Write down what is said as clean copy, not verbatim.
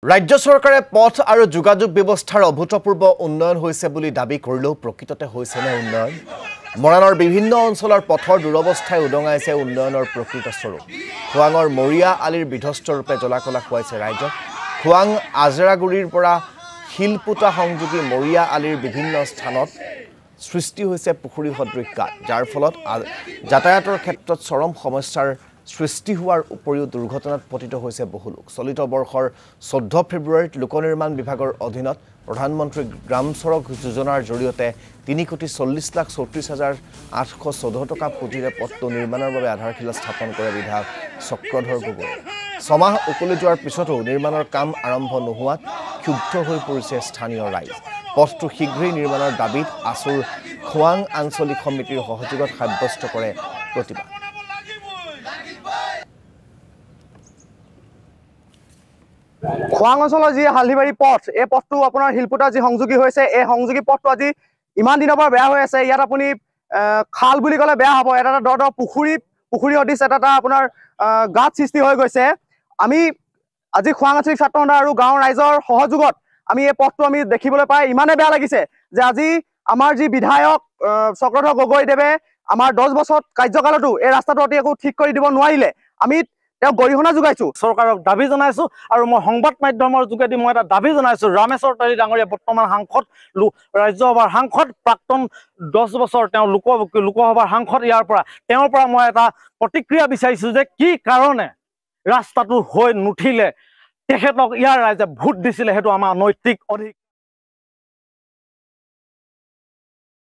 ৰাজ্য চৰকাৰে পথ আৰু যোগাযোগ ব্যৱস্থাৰ অভূতপূৰ্ব উন্নয়ন হৈছে বুলি দাবী কৰিলেও প্ৰকৃততে হৈছেনে উন্নয়ন? মৰাণৰ বিভিন্ন অঞ্চলৰ পথৰ দুৰৱস্থাই উদঙাইছে উন্নয়নৰ প্ৰকৃত স্বৰূপ। খোৱাঙৰ মৰিয়া আলিৰ বিধ্বস্ত ৰূপে জলাকলা খুৱাইছে ৰাইজক। খোৱাং আজৰাগুৰিৰ পৰা শিলপুটা সংযোগী মৰিয়া আলিৰ বিভিন্ন স্থানত সৃষ্টি হৈছে পুখুৰী সদৃশ গাঁত, যাৰ ফলত যাতায়াতৰ ক্ষেত্ৰত চৰম সমস্যাৰ সৃষ্টি হোৱাৰ উপৰিও দুৰ্ঘটনাত পতিত হৈছে বহু লোক। চলিত বৰ্ষৰ 14 ফেব্ৰুৱাৰীত লোক নিৰ্মাণ বিভাগৰ অধীনত প্ৰধানমন্ত্ৰী গ্ৰাম সড়ক যোজনাৰ জৰিয়তে 3,40,34,814 টকা পুঁজিৰে পথটো নিৰ্মাণৰ বাবে আধাৰশিলা স্থাপন কৰে বিধায়ক চক্ৰধৰ গগৈ। ছমাহ উকলি যোৱাৰ পিছতো নিৰ্মাণৰ কাম আৰম্ভ নোহোৱাত ক্ষুব্ধ হৈ পৰিছে স্থানীয় ৰাইজ। পথটো শীঘ্ৰেই নিৰ্মাণৰ দাবীত আছুৰ খোৱাং আঞ্চলিক সমিতিৰ সহযোগত সাব্যস্ত কৰে প্ৰতিবাদ। খোৱাং অঞ্চলৰ যি হালধিবাৰী পথ, এই পথটো আপোনাৰ শিলপুটা যি সংযোগী হৈছে, এই সংযোগী পথটো আজি ইমান দিনৰ পৰা বেয়া হৈ আছে। ইয়াত আপুনি খাল বুলি ক'লে বেয়া হ'ব, এটা দ পুখুৰী সদৃশ এটা আপোনাৰ গাঁত সৃষ্টি হৈ গৈছে। আমি আজি খোৱাং আঞ্চলিক ছাত্ৰ সন্থা আৰু গাঁৱৰ ৰাইজৰ সহযোগত আমি এই পথটো আমি দেখিবলৈ পাই ইমানে বেয়া লাগিছে যে আজি আমাৰ যি বিধায়ক চক্ৰধৰ গগৈদেৱে আমাৰ 10 বছৰ কাৰ্যকালতো এই ৰাস্তাটো অতি একো ঠিক কৰি দিব নোৱাৰিলে। আমি তেওঁ গৰিহণা যোগাইছো, চৰকাৰক দাবী জনাইছো আৰু মই সংবাদ মাধ্যমৰ যোগেদি মই এটা দাবী জনাইছো। ৰামেশ্বৰ তাৰী ডাঙৰীয়া বৰ্তমান সাংসদ, ৰাজ্যসভাৰ সাংসদ, প্ৰাক্তন 10 বছৰ তেওঁ লোকসভাৰ সাংসদ। তেওঁৰ পৰা মই এটা প্ৰতিক্ৰিয়া বিচাৰিছো যে কি কাৰণে ৰাস্তাটো হৈ নুঠিলে তেখেতক ইয়াৰ ৰাইজে ভোট দিছিলে, সেইটো আমাৰ নৈতিক অধিকাৰ।